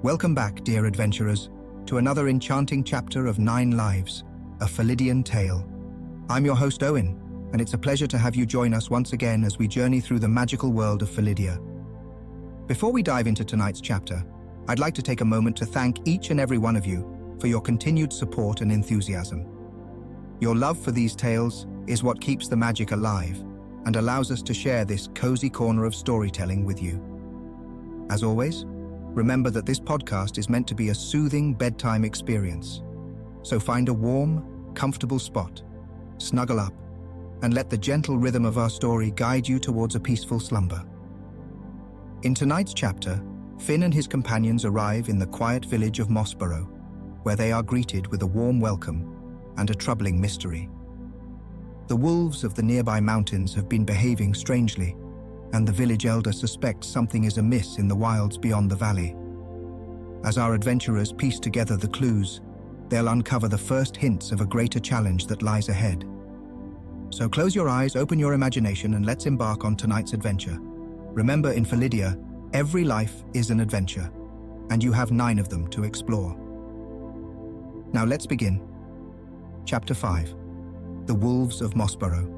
Welcome back, dear adventurers, to another enchanting chapter of 9 Lives, a Felidian Tale. I'm your host Owen, and it's a pleasure to have you join us once again as we journey through the magical world of Felidia. Before we dive into tonight's chapter, I'd like to take a moment to thank each and every one of you for your continued support and enthusiasm. Your love for these tales is what keeps the magic alive and allows us to share this cozy corner of storytelling with you. As always, remember that this podcast is meant to be a soothing bedtime experience. So find a warm, comfortable spot, snuggle up, and let the gentle rhythm of our story guide you towards a peaceful slumber. In tonight's chapter, Finn and his companions arrive in the quiet village of Mossburrow, where they are greeted with a warm welcome and a troubling mystery. The wolves of the nearby mountains have been behaving strangely, and the village elder suspects something is amiss in the wilds beyond the valley. As our adventurers piece together the clues, they'll uncover the first hints of a greater challenge that lies ahead. So close your eyes, open your imagination, and let's embark on tonight's adventure. Remember, in Felidia, every life is an adventure, and you have 9 of them to explore. Now let's begin. Chapter 5. The Wolves of Mossburrow.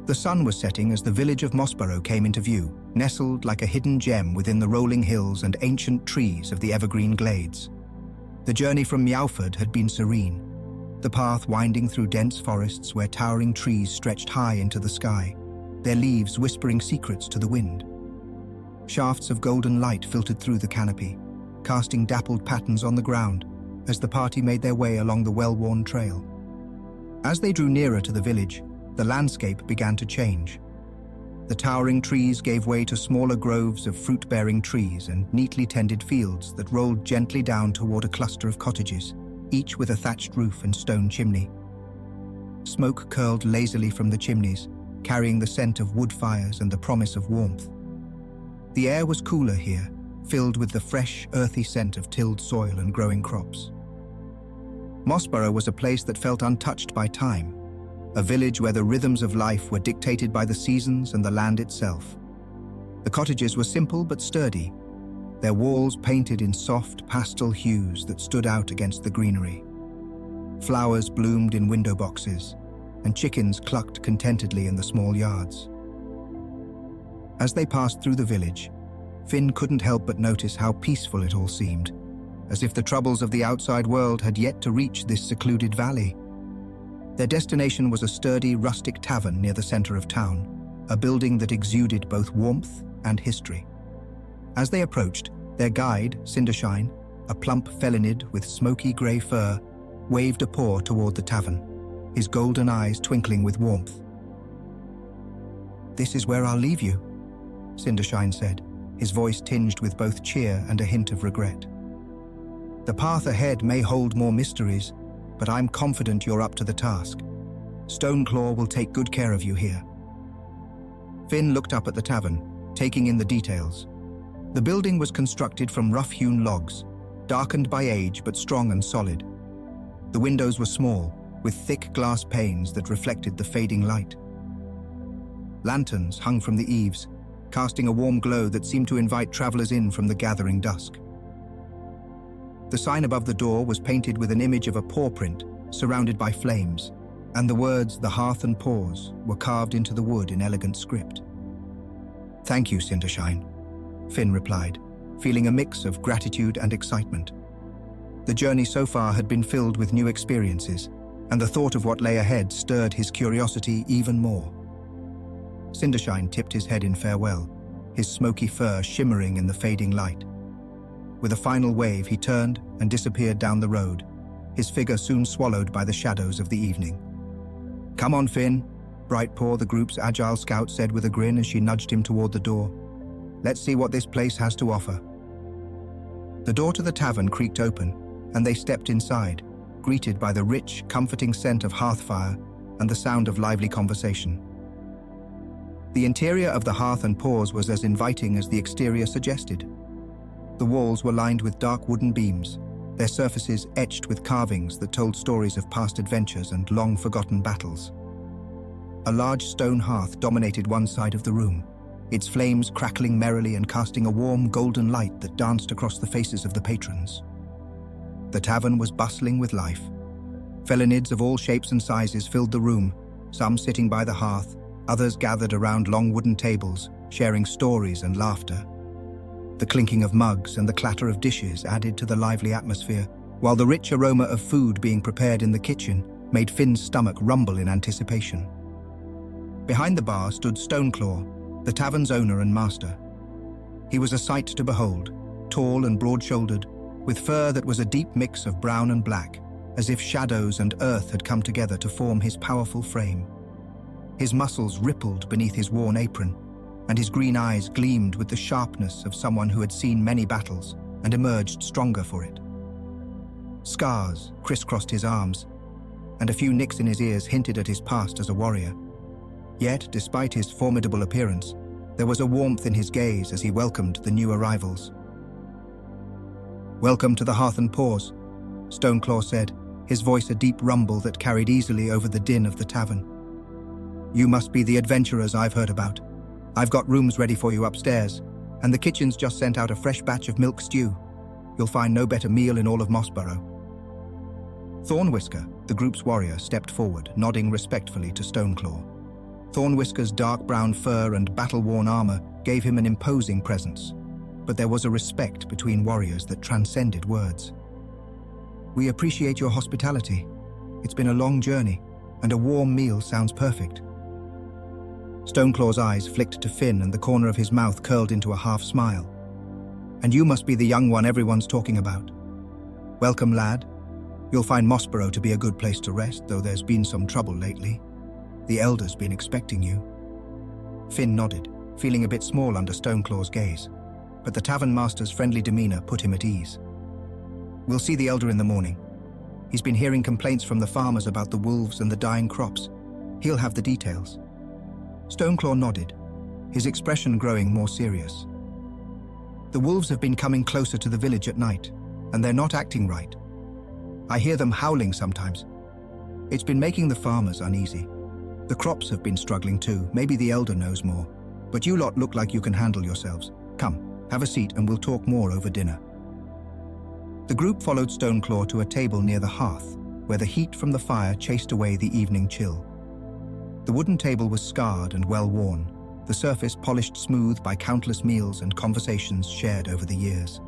The sun was setting as the village of Mossburrow came into view, nestled like a hidden gem within the rolling hills and ancient trees of the evergreen glades. The journey from Meowford had been serene, the path winding through dense forests where towering trees stretched high into the sky, their leaves whispering secrets to the wind. Shafts of golden light filtered through the canopy, casting dappled patterns on the ground as the party made their way along the well-worn trail. As they drew nearer to the village, the landscape began to change. The towering trees gave way to smaller groves of fruit-bearing trees and neatly tended fields that rolled gently down toward a cluster of cottages, each with a thatched roof and stone chimney. Smoke curled lazily from the chimneys, carrying the scent of wood fires and the promise of warmth. The air was cooler here, filled with the fresh, earthy scent of tilled soil and growing crops. Mossburrow was a place that felt untouched by time, a village where the rhythms of life were dictated by the seasons and the land itself. The cottages were simple but sturdy, their walls painted in soft pastel hues that stood out against the greenery. Flowers bloomed in window boxes, and chickens clucked contentedly in the small yards. As they passed through the village, Finn couldn't help but notice how peaceful it all seemed, as if the troubles of the outside world had yet to reach this secluded valley. Their destination was a sturdy, rustic tavern near the center of town, a building that exuded both warmth and history. As they approached, their guide, Cindershine, a plump felinid with smoky grey fur, waved a paw toward the tavern, his golden eyes twinkling with warmth. "This is where I'll leave you," Cindershine said, his voice tinged with both cheer and a hint of regret. "The path ahead may hold more mysteries, but I'm confident you're up to the task. Stoneclaw will take good care of you here." Finn looked up at the tavern, taking in the details. The building was constructed from rough-hewn logs, darkened by age but strong and solid. The windows were small, with thick glass panes that reflected the fading light. Lanterns hung from the eaves, casting a warm glow that seemed to invite travelers in from the gathering dusk. The sign above the door was painted with an image of a paw print surrounded by flames, and the words "The Hearth and Paws" were carved into the wood in elegant script. "Thank you, Cindershine," Finn replied, feeling a mix of gratitude and excitement. The journey so far had been filled with new experiences, and the thought of what lay ahead stirred his curiosity even more. Cindershine tipped his head in farewell, his smoky fur shimmering in the fading light. With a final wave, he turned and disappeared down the road, his figure soon swallowed by the shadows of the evening. "Come on, Finn," Brightpaw, the group's agile scout, said with a grin as she nudged him toward the door. "Let's see what this place has to offer." The door to the tavern creaked open, and they stepped inside, greeted by the rich, comforting scent of hearthfire and the sound of lively conversation. The interior of the Hearth and Paws was as inviting as the exterior suggested. The walls were lined with dark wooden beams, their surfaces etched with carvings that told stories of past adventures and long-forgotten battles. A large stone hearth dominated one side of the room, its flames crackling merrily and casting a warm golden light that danced across the faces of the patrons. The tavern was bustling with life. Felinids of all shapes and sizes filled the room, some sitting by the hearth, others gathered around long wooden tables, sharing stories and laughter. The clinking of mugs and the clatter of dishes added to the lively atmosphere, while the rich aroma of food being prepared in the kitchen made Finn's stomach rumble in anticipation. Behind the bar stood Stoneclaw, the tavern's owner and master. He was a sight to behold, tall and broad-shouldered, with fur that was a deep mix of brown and black, as if shadows and earth had come together to form his powerful frame. His muscles rippled beneath his worn apron, and his green eyes gleamed with the sharpness of someone who had seen many battles and emerged stronger for it. Scars crisscrossed his arms, and a few nicks in his ears hinted at his past as a warrior. Yet, despite his formidable appearance, there was a warmth in his gaze as he welcomed the new arrivals. "Welcome to the Hearth and Paws," Stoneclaw said, his voice a deep rumble that carried easily over the din of the tavern. "You must be the adventurers I've heard about. I've got rooms ready for you upstairs, and the kitchen's just sent out a fresh batch of milk stew. You'll find no better meal in all of Mossburrow." Thornwhisker, the group's warrior, stepped forward, nodding respectfully to Stoneclaw. Thornwhisker's dark brown fur and battle-worn armor gave him an imposing presence, but there was a respect between warriors that transcended words. "We appreciate your hospitality. It's been a long journey, and a warm meal sounds perfect." Stoneclaw's eyes flicked to Finn, and the corner of his mouth curled into a half-smile. "And you must be the young one everyone's talking about. Welcome, lad. You'll find Mossburrow to be a good place to rest, though there's been some trouble lately. The Elder's been expecting you." Finn nodded, feeling a bit small under Stoneclaw's gaze, but the tavern master's friendly demeanor put him at ease. "We'll see the Elder in the morning. He's been hearing complaints from the farmers about the wolves and the dying crops. He'll have the details." Stoneclaw nodded, his expression growing more serious. "The wolves have been coming closer to the village at night, and they're not acting right. I hear them howling sometimes. It's been making the farmers uneasy. The crops have been struggling too. Maybe the Elder knows more. But you lot look like you can handle yourselves. Come, have a seat and we'll talk more over dinner." The group followed Stoneclaw to a table near the hearth, where the heat from the fire chased away the evening chill. The wooden table was scarred and well-worn, the surface polished smooth by countless meals and conversations shared over the years.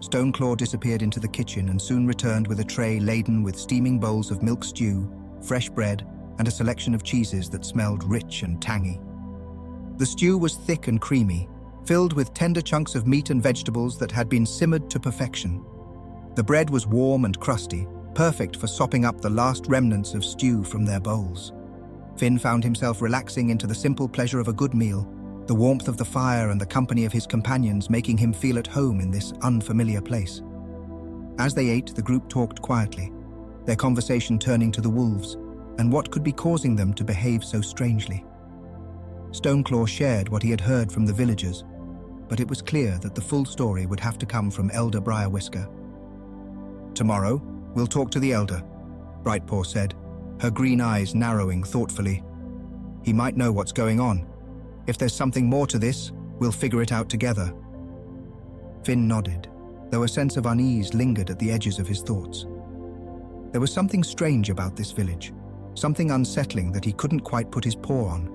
Stoneclaw disappeared into the kitchen and soon returned with a tray laden with steaming bowls of milk stew, fresh bread, and a selection of cheeses that smelled rich and tangy. The stew was thick and creamy, filled with tender chunks of meat and vegetables that had been simmered to perfection. The bread was warm and crusty, perfect for sopping up the last remnants of stew from their bowls. Finn found himself relaxing into the simple pleasure of a good meal, the warmth of the fire and the company of his companions making him feel at home in this unfamiliar place. As they ate, the group talked quietly, their conversation turning to the wolves and what could be causing them to behave so strangely. Stoneclaw shared what he had heard from the villagers, but it was clear that the full story would have to come from Elder Briarwhisker. "Tomorrow, we'll talk to the Elder," Brightpaw said, her green eyes narrowing thoughtfully. "He might know what's going on. If there's something more to this, we'll figure it out together." Finn nodded, though a sense of unease lingered at the edges of his thoughts. There was something strange about this village, something unsettling that he couldn't quite put his paw on.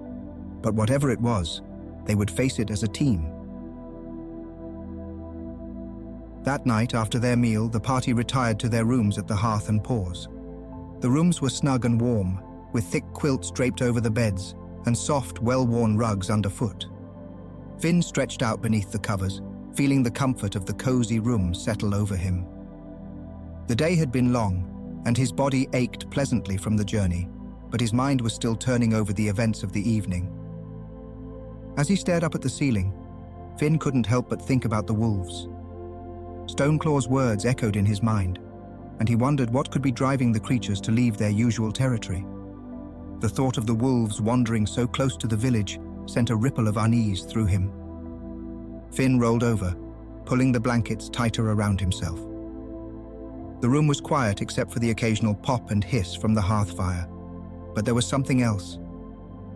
But whatever it was, they would face it as a team. That night, after their meal, the party retired to their rooms at the Hearth and Paws. The rooms were snug and warm, with thick quilts draped over the beds and soft, well-worn rugs underfoot. Finn stretched out beneath the covers, feeling the comfort of the cozy room settle over him. The day had been long, and his body ached pleasantly from the journey, but his mind was still turning over the events of the evening. As he stared up at the ceiling, Finn couldn't help but think about the wolves. Stoneclaw's words echoed in his mind, and he wondered what could be driving the creatures to leave their usual territory. The thought of the wolves wandering so close to the village sent a ripple of unease through him. Finn rolled over, pulling the blankets tighter around himself. The room was quiet except for the occasional pop and hiss from the hearth fire, but there was something else,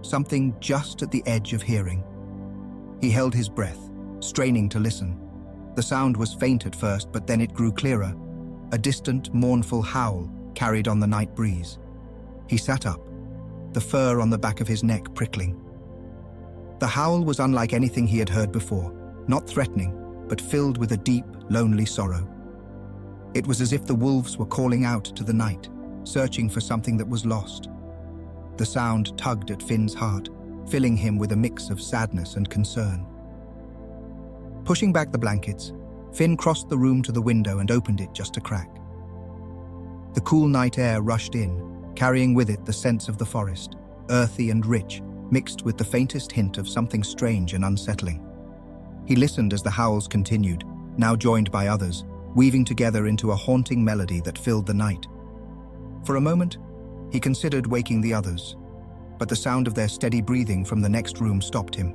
something just at the edge of hearing. He held his breath, straining to listen. The sound was faint at first, but then it grew clearer. A distant, mournful howl carried on the night breeze. He sat up, the fur on the back of his neck prickling. The howl was unlike anything he had heard before, not threatening, but filled with a deep, lonely sorrow. It was as if the wolves were calling out to the night, searching for something that was lost. The sound tugged at Finn's heart, filling him with a mix of sadness and concern. Pushing back the blankets, Finn crossed the room to the window and opened it just a crack. The cool night air rushed in, carrying with it the scents of the forest, earthy and rich, mixed with the faintest hint of something strange and unsettling. He listened as the howls continued, now joined by others, weaving together into a haunting melody that filled the night. For a moment, he considered waking the others, but the sound of their steady breathing from the next room stopped him.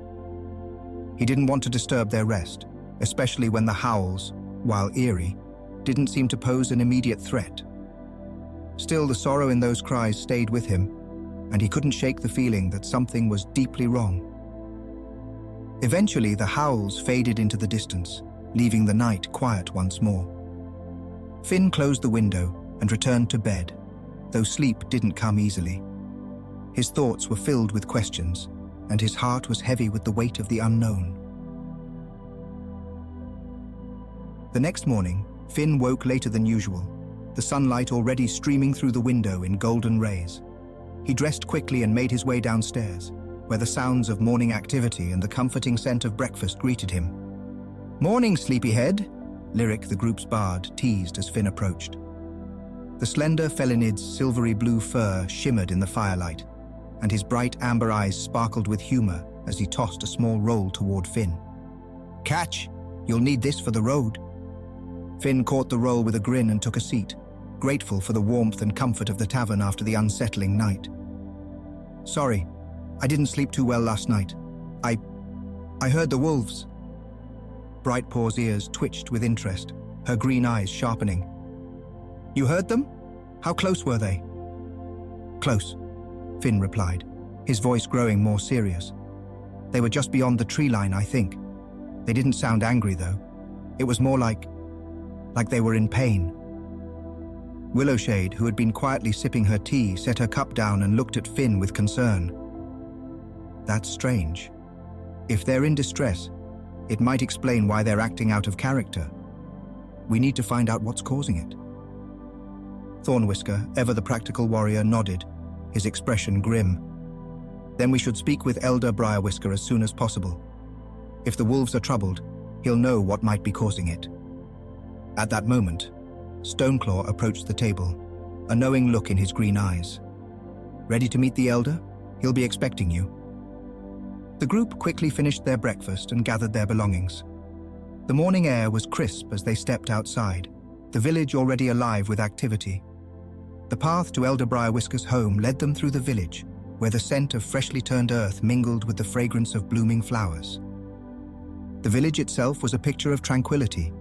He didn't want to disturb their rest, especially when the howls, while eerie, didn't seem to pose an immediate threat. Still, the sorrow in those cries stayed with him, and he couldn't shake the feeling that something was deeply wrong. Eventually, the howls faded into the distance, leaving the night quiet once more. Finn closed the window and returned to bed, though sleep didn't come easily. His thoughts were filled with questions, and his heart was heavy with the weight of the unknown. The next morning, Finn woke later than usual, the sunlight already streaming through the window in golden rays. He dressed quickly and made his way downstairs, where the sounds of morning activity and the comforting scent of breakfast greeted him. "Morning, sleepyhead," Lyric, the group's bard, teased as Finn approached. The slender felinid's silvery blue fur shimmered in the firelight, and his bright amber eyes sparkled with humor as he tossed a small roll toward Finn. "Catch! You'll need this for the road." Finn caught the roll with a grin and took a seat, grateful for the warmth and comfort of the tavern after the unsettling night. "Sorry, I didn't sleep too well last night. I heard the wolves." Brightpaw's ears twitched with interest, her green eyes sharpening. "You heard them? How close were they?" "Close," Finn replied, his voice growing more serious. "They were just beyond the tree line, I think. They didn't sound angry, though. It was more like they were in pain." Willowshade, who had been quietly sipping her tea, set her cup down and looked at Finn with concern. "That's strange. If they're in distress, it might explain why they're acting out of character. We need to find out what's causing it." Thornwhisker, ever the practical warrior, nodded, his expression grim. "Then we should speak with Elder Briarwhisker as soon as possible. If the wolves are troubled, he'll know what might be causing it." At that moment, Stoneclaw approached the table, a knowing look in his green eyes. "Ready to meet the Elder? He'll be expecting you." The group quickly finished their breakfast and gathered their belongings. The morning air was crisp as they stepped outside, the village already alive with activity. The path to Elder Briarwhisker's home led them through the village, where the scent of freshly turned earth mingled with the fragrance of blooming flowers. The village itself was a picture of tranquility.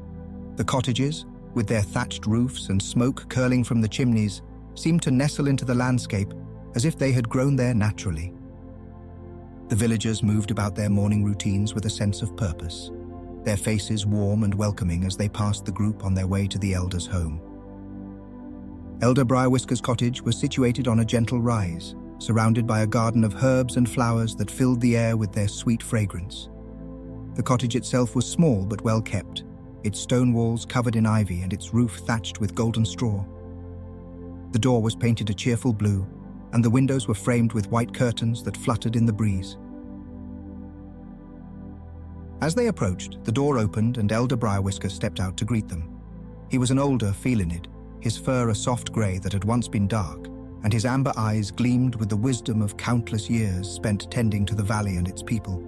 The cottages, with their thatched roofs and smoke curling from the chimneys, seemed to nestle into the landscape as if they had grown there naturally. The villagers moved about their morning routines with a sense of purpose, their faces warm and welcoming as they passed the group on their way to the Elder's home. Elder Briarwhisker's cottage was situated on a gentle rise, surrounded by a garden of herbs and flowers that filled the air with their sweet fragrance. The cottage itself was small but well kept, its stone walls covered in ivy and its roof thatched with golden straw. The door was painted a cheerful blue, and the windows were framed with white curtains that fluttered in the breeze. As they approached, the door opened and Elder Briarwhisker stepped out to greet them. He was an older felinid, his fur a soft grey that had once been dark, and his amber eyes gleamed with the wisdom of countless years spent tending to the valley and its people.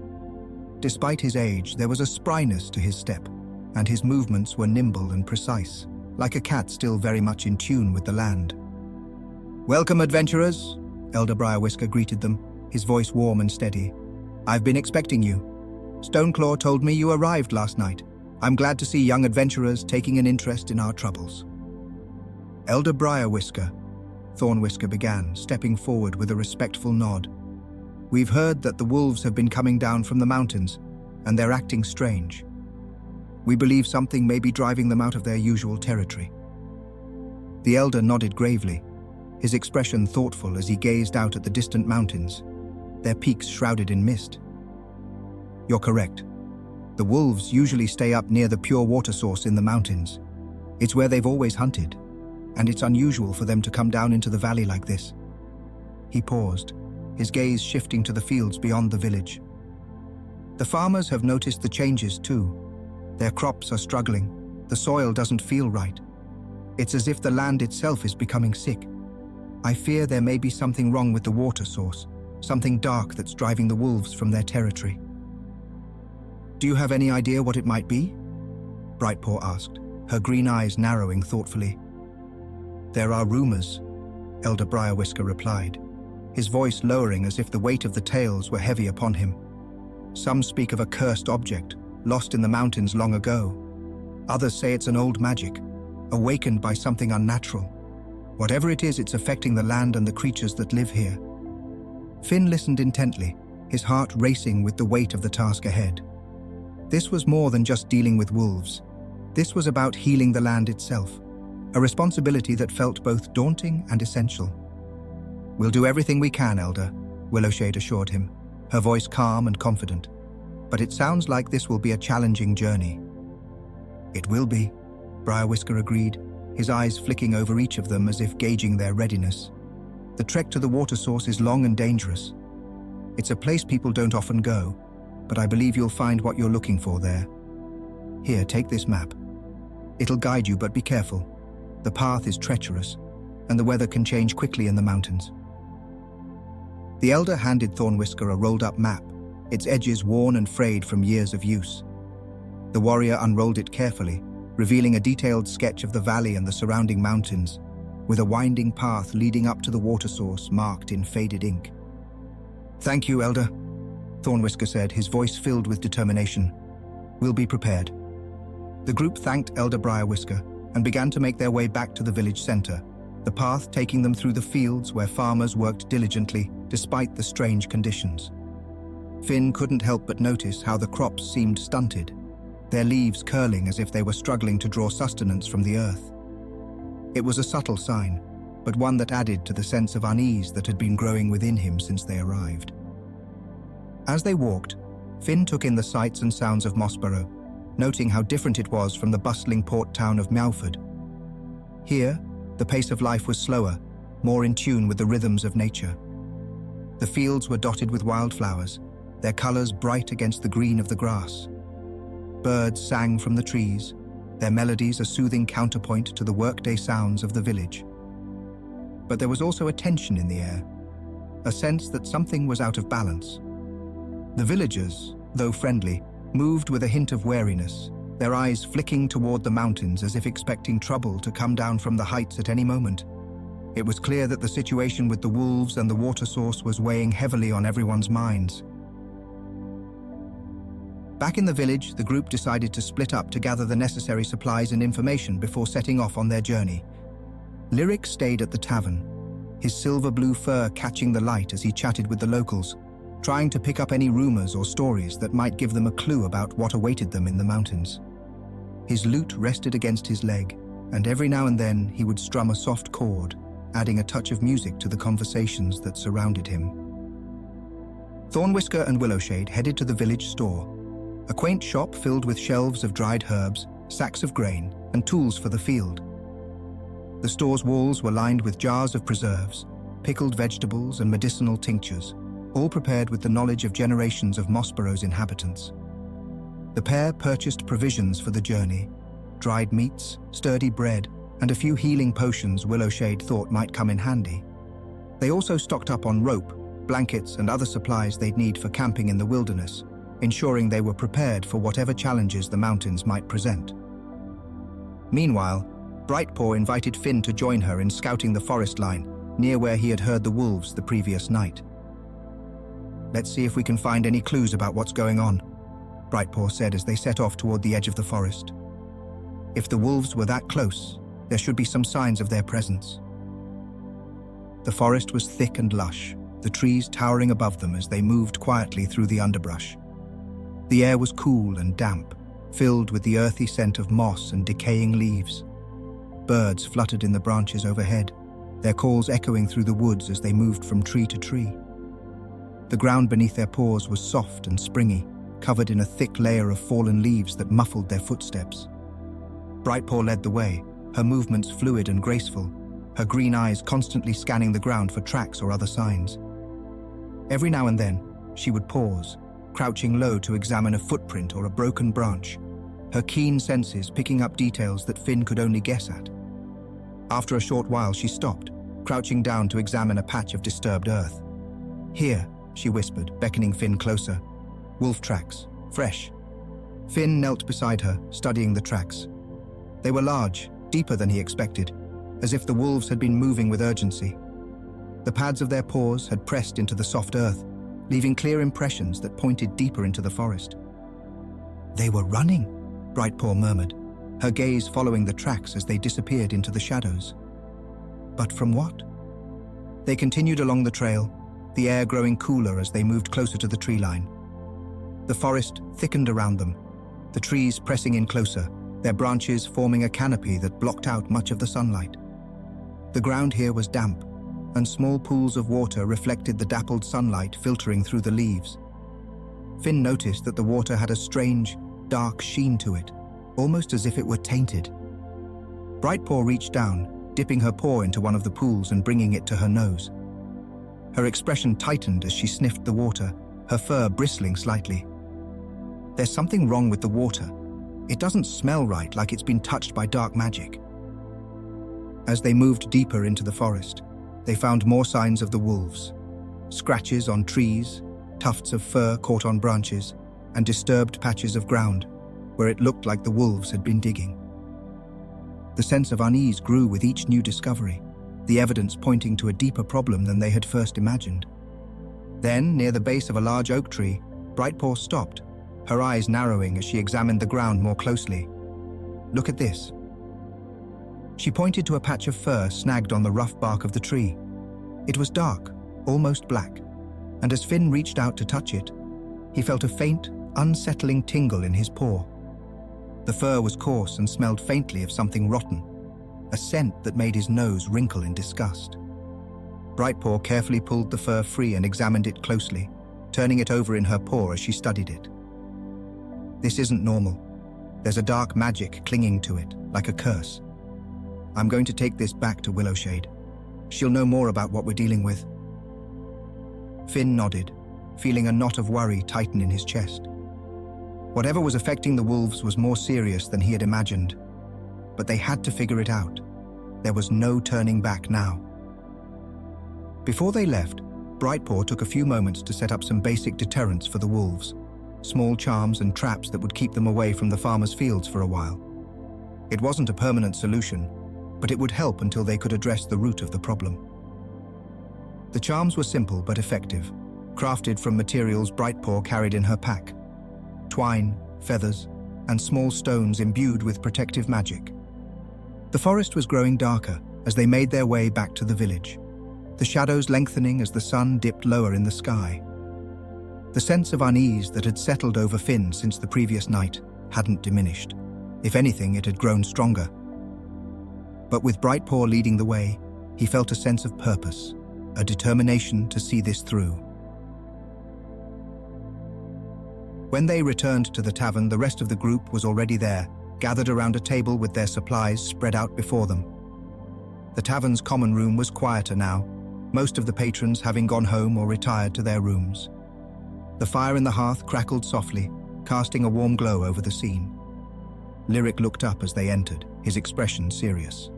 Despite his age, there was a spryness to his step, and his movements were nimble and precise, like a cat still very much in tune with the land. "Welcome, adventurers," Elder Briarwhisker greeted them, his voice warm and steady. "I've been expecting you. Stoneclaw told me you arrived last night. I'm glad to see young adventurers taking an interest in our troubles." "Elder Briarwhisker," Thornwhisker began, stepping forward with a respectful nod. "We've heard that the wolves have been coming down from the mountains, and they're acting strange. We believe something may be driving them out of their usual territory." The elder nodded gravely, his expression thoughtful as he gazed out at the distant mountains, their peaks shrouded in mist. "You're correct. The wolves usually stay up near the pure water source in the mountains. It's where they've always hunted, and it's unusual for them to come down into the valley like this." He paused, his gaze shifting to the fields beyond the village. "The farmers have noticed the changes too. Their crops are struggling, the soil doesn't feel right. It's as if the land itself is becoming sick. I fear there may be something wrong with the water source, something dark that's driving the wolves from their territory." "Do you have any idea what it might be?" Brightpaw asked, her green eyes narrowing thoughtfully. "There are rumors," Elder Briarwhisker replied, his voice lowering as if the weight of the tales were heavy upon him. "Some speak of a cursed object, lost in the mountains long ago. Others say it's an old magic, awakened by something unnatural. Whatever it is, it's affecting the land and the creatures that live here." Finn listened intently, his heart racing with the weight of the task ahead. This was more than just dealing with wolves. This was about healing the land itself, a responsibility that felt both daunting and essential. "We'll do everything we can, Elder," Willowshade assured him, her voice calm and confident. "But it sounds like this will be a challenging journey." "It will be," Briarwhisker agreed, his eyes flicking over each of them as if gauging their readiness. "The trek to the water source is long and dangerous. It's a place people don't often go, but I believe you'll find what you're looking for there. Here, take this map. It'll guide you, but be careful. The path is treacherous, and the weather can change quickly in the mountains." The elder handed Thornwhisker a rolled-up map, its edges worn and frayed from years of use. The warrior unrolled it carefully, revealing a detailed sketch of the valley and the surrounding mountains, with a winding path leading up to the water source marked in faded ink. "Thank you, Elder," Thornwhisker said, his voice filled with determination. "We'll be prepared." The group thanked Elder Briarwhisker and began to make their way back to the village center, the path taking them through the fields where farmers worked diligently despite the strange conditions. Finn couldn't help but notice how the crops seemed stunted, their leaves curling as if they were struggling to draw sustenance from the earth. It was a subtle sign, but one that added to the sense of unease that had been growing within him since they arrived. As they walked, Finn took in the sights and sounds of Mossburrow, noting how different it was from the bustling port town of Meowford. Here, the pace of life was slower, more in tune with the rhythms of nature. The fields were dotted with wildflowers, their colors bright against the green of the grass. Birds sang from the trees, their melodies a soothing counterpoint to the workday sounds of the village. But there was also a tension in the air, a sense that something was out of balance. The villagers, though friendly, moved with a hint of wariness, their eyes flicking toward the mountains as if expecting trouble to come down from the heights at any moment. It was clear that the situation with the wolves and the water source was weighing heavily on everyone's minds. Back in the village, the group decided to split up to gather the necessary supplies and information before setting off on their journey. Lyric stayed at the tavern, his silver-blue fur catching the light as he chatted with the locals, trying to pick up any rumors or stories that might give them a clue about what awaited them in the mountains. His lute rested against his leg, and every now and then he would strum a soft chord, adding a touch of music to the conversations that surrounded him. Thornwhisker and Willowshade headed to the village store, a quaint shop filled with shelves of dried herbs, sacks of grain, and tools for the field. The store's walls were lined with jars of preserves, pickled vegetables, and medicinal tinctures, all prepared with the knowledge of generations of Mossburrow's inhabitants. The pair purchased provisions for the journey, dried meats, sturdy bread, and a few healing potions Willowshade thought might come in handy. They also stocked up on rope, blankets, and other supplies they'd need for camping in the wilderness, ensuring they were prepared for whatever challenges the mountains might present. Meanwhile, Brightpaw invited Finn to join her in scouting the forest line, near where he had heard the wolves the previous night. "Let's see if we can find any clues about what's going on," Brightpaw said as they set off toward the edge of the forest. "If the wolves were that close, there should be some signs of their presence." The forest was thick and lush, the trees towering above them as they moved quietly through the underbrush. The air was cool and damp, filled with the earthy scent of moss and decaying leaves. Birds fluttered in the branches overhead, their calls echoing through the woods as they moved from tree to tree. The ground beneath their paws was soft and springy, covered in a thick layer of fallen leaves that muffled their footsteps. Brightpaw led the way, her movements fluid and graceful, her green eyes constantly scanning the ground for tracks or other signs. Every now and then, she would pause, crouching low to examine a footprint or a broken branch, her keen senses picking up details that Finn could only guess at. After a short while, she stopped, crouching down to examine a patch of disturbed earth. "Here," she whispered, beckoning Finn closer. "Wolf tracks, fresh." Finn knelt beside her, studying the tracks. They were large, deeper than he expected, as if the wolves had been moving with urgency. The pads of their paws had pressed into the soft earth, leaving clear impressions that pointed deeper into the forest. "They were running," Brightpaw murmured, her gaze following the tracks as they disappeared into the shadows. But from what? They continued along the trail, the air growing cooler as they moved closer to the tree line. The forest thickened around them, the trees pressing in closer, their branches forming a canopy that blocked out much of the sunlight. The ground here was damp, and small pools of water reflected the dappled sunlight filtering through the leaves. Finn noticed that the water had a strange, dark sheen to it, almost as if it were tainted. Brightpaw reached down, dipping her paw into one of the pools and bringing it to her nose. Her expression tightened as she sniffed the water, her fur bristling slightly. "There's something wrong with the water. It doesn't smell right, like it's been touched by dark magic." As they moved deeper into the forest, they found more signs of the wolves. Scratches on trees, tufts of fur caught on branches, and disturbed patches of ground, where it looked like the wolves had been digging. The sense of unease grew with each new discovery, the evidence pointing to a deeper problem than they had first imagined. Then, near the base of a large oak tree, Brightpaw stopped, her eyes narrowing as she examined the ground more closely. "Look at this." She pointed to a patch of fur snagged on the rough bark of the tree. It was dark, almost black, and as Finn reached out to touch it, he felt a faint, unsettling tingle in his paw. The fur was coarse and smelled faintly of something rotten, a scent that made his nose wrinkle in disgust. Brightpaw carefully pulled the fur free and examined it closely, turning it over in her paw as she studied it. "This isn't normal. There's a dark magic clinging to it, like a curse. I'm going to take this back to Willowshade. She'll know more about what we're dealing with." Finn nodded, feeling a knot of worry tighten in his chest. Whatever was affecting the wolves was more serious than he had imagined, but they had to figure it out. There was no turning back now. Before they left, Brightpaw took a few moments to set up some basic deterrents for the wolves, small charms and traps that would keep them away from the farmers' fields for a while. It wasn't a permanent solution, but it would help until they could address the root of the problem. The charms were simple but effective, crafted from materials Brightpaw carried in her pack: twine, feathers, and small stones imbued with protective magic. The forest was growing darker as they made their way back to the village, the shadows lengthening as the sun dipped lower in the sky. The sense of unease that had settled over Finn since the previous night hadn't diminished. If anything, it had grown stronger. But with Brightpaw leading the way, he felt a sense of purpose, a determination to see this through. When they returned to the tavern, the rest of the group was already there, gathered around a table with their supplies spread out before them. The tavern's common room was quieter now, most of the patrons having gone home or retired to their rooms. The fire in the hearth crackled softly, casting a warm glow over the scene. Lyric looked up as they entered, his expression serious.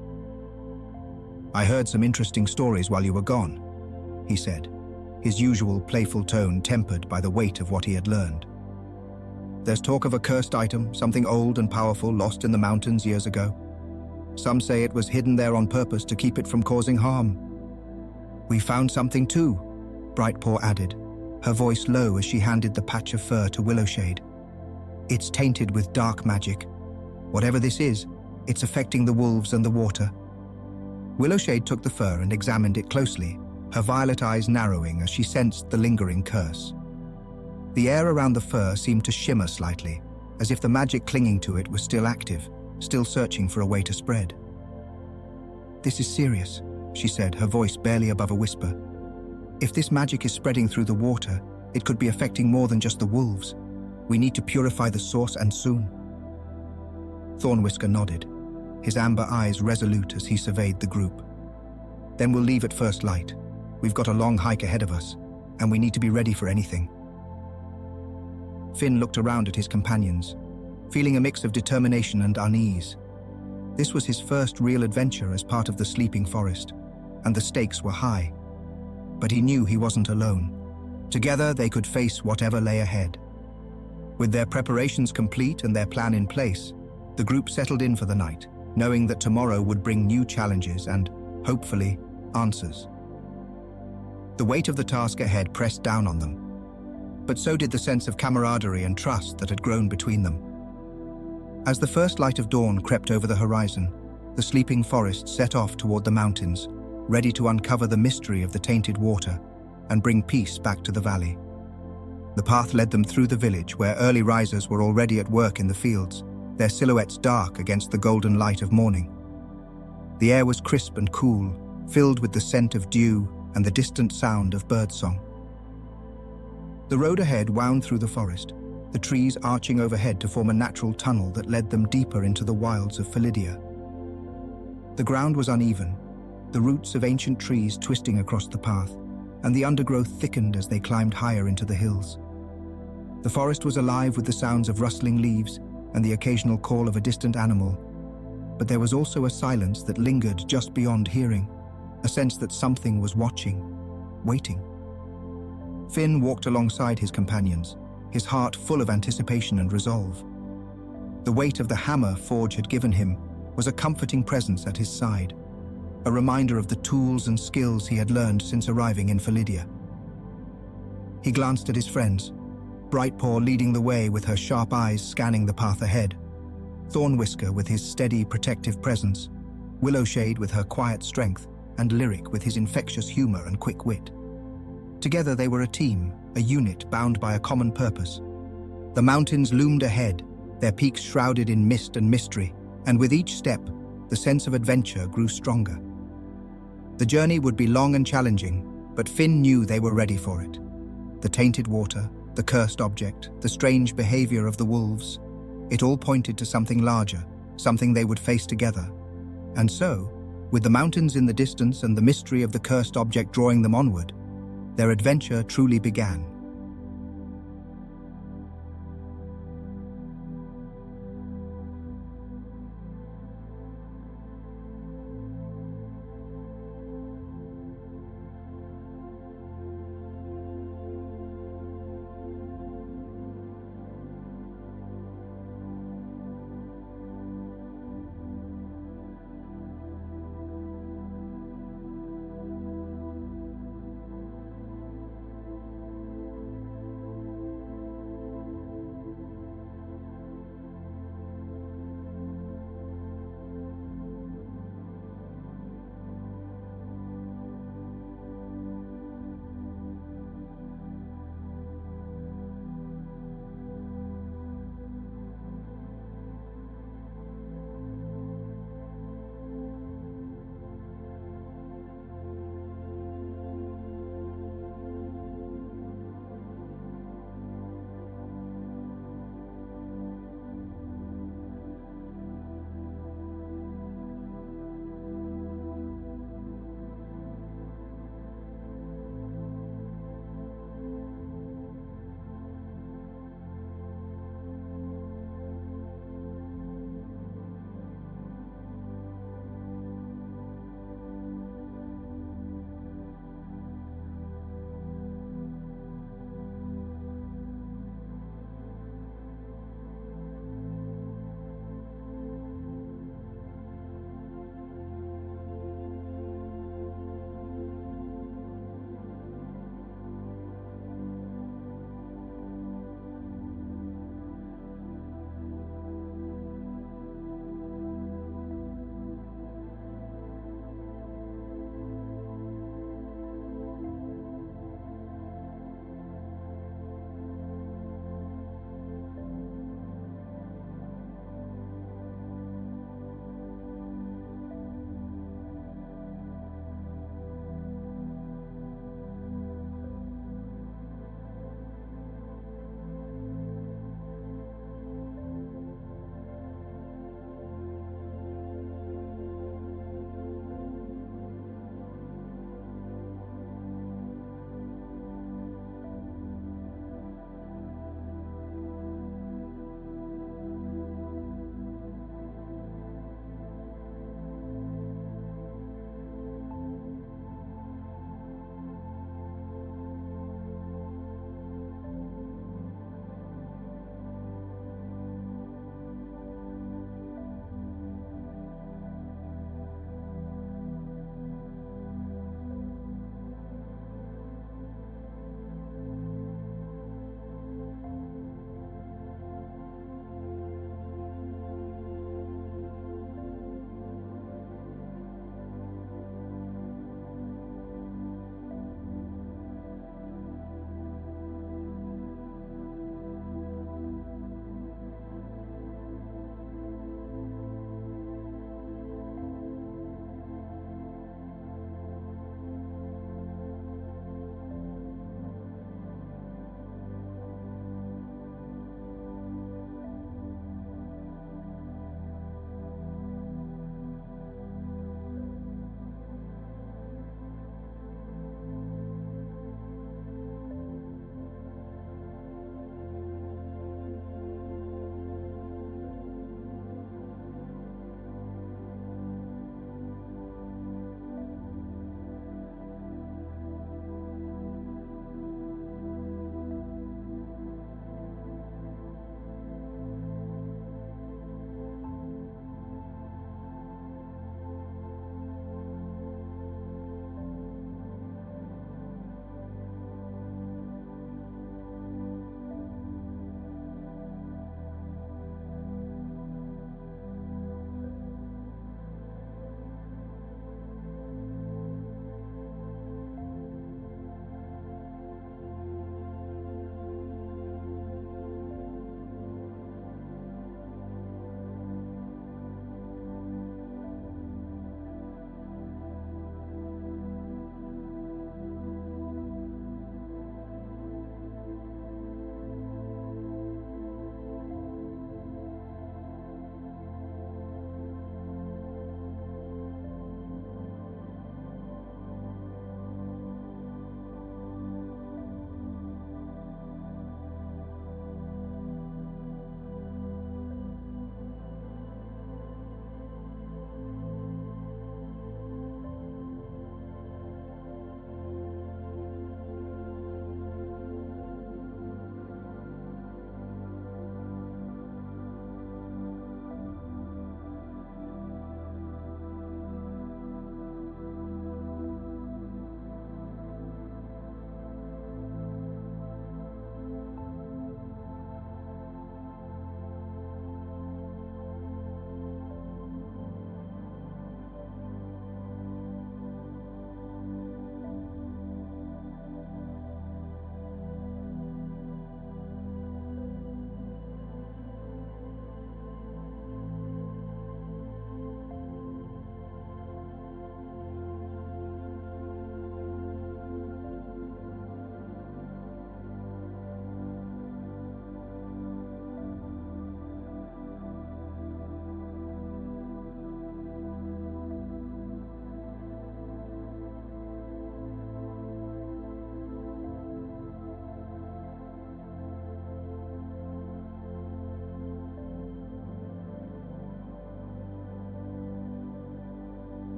"I heard some interesting stories while you were gone," he said, his usual playful tone tempered by the weight of what he had learned. "There's talk of a cursed item, something old and powerful lost in the mountains years ago. Some say it was hidden there on purpose to keep it from causing harm." "We found something too," Brightpaw added, her voice low as she handed the patch of fur to Willowshade. "It's tainted with dark magic. Whatever this is, it's affecting the wolves and the water." Willowshade took the fur and examined it closely, her violet eyes narrowing as she sensed the lingering curse. The air around the fir seemed to shimmer slightly, as if the magic clinging to it was still active, still searching for a way to spread. "This is serious," she said, her voice barely above a whisper. "If this magic is spreading through the water, it could be affecting more than just the wolves. We need to purify the source, and soon." Thornwhisker nodded, his amber eyes resolute as he surveyed the group. "Then we'll leave at first light. We've got a long hike ahead of us, and we need to be ready for anything." Finn looked around at his companions, feeling a mix of determination and unease. This was his first real adventure as part of the sleeping forest, and the stakes were high. But he knew he wasn't alone. Together they could face whatever lay ahead. With their preparations complete and their plan in place, the group settled in for the night, knowing that tomorrow would bring new challenges and, hopefully, answers. The weight of the task ahead pressed down on them, but so did the sense of camaraderie and trust that had grown between them. As the first light of dawn crept over the horizon, the sleeping forest set off toward the mountains, ready to uncover the mystery of the tainted water and bring peace back to the valley. The path led them through the village, where early risers were already at work in the fields, their silhouettes dark against the golden light of morning. The air was crisp and cool, filled with the scent of dew and the distant sound of birdsong. The road ahead wound through the forest, the trees arching overhead to form a natural tunnel that led them deeper into the wilds of Felidia. The ground was uneven, the roots of ancient trees twisting across the path, and the undergrowth thickened as they climbed higher into the hills. The forest was alive with the sounds of rustling leaves and the occasional call of a distant animal, but there was also a silence that lingered just beyond hearing, a sense that something was watching, waiting. Finn walked alongside his companions, his heart full of anticipation and resolve. The weight of the hammer Forge had given him was a comforting presence at his side, a reminder of the tools and skills he had learned since arriving in Felidia. He glanced at his friends, Brightpaw leading the way with her sharp eyes scanning the path ahead, Thornwhisker with his steady, protective presence, Willowshade with her quiet strength, and Lyric with his infectious humor and quick wit. Together they were a team, a unit bound by a common purpose. The mountains loomed ahead, their peaks shrouded in mist and mystery, and with each step, the sense of adventure grew stronger. The journey would be long and challenging, but Finn knew they were ready for it. The tainted water, the cursed object, the strange behavior of the wolves, it all pointed to something larger, something they would face together. And so, with the mountains in the distance and the mystery of the cursed object drawing them onward, their adventure truly began.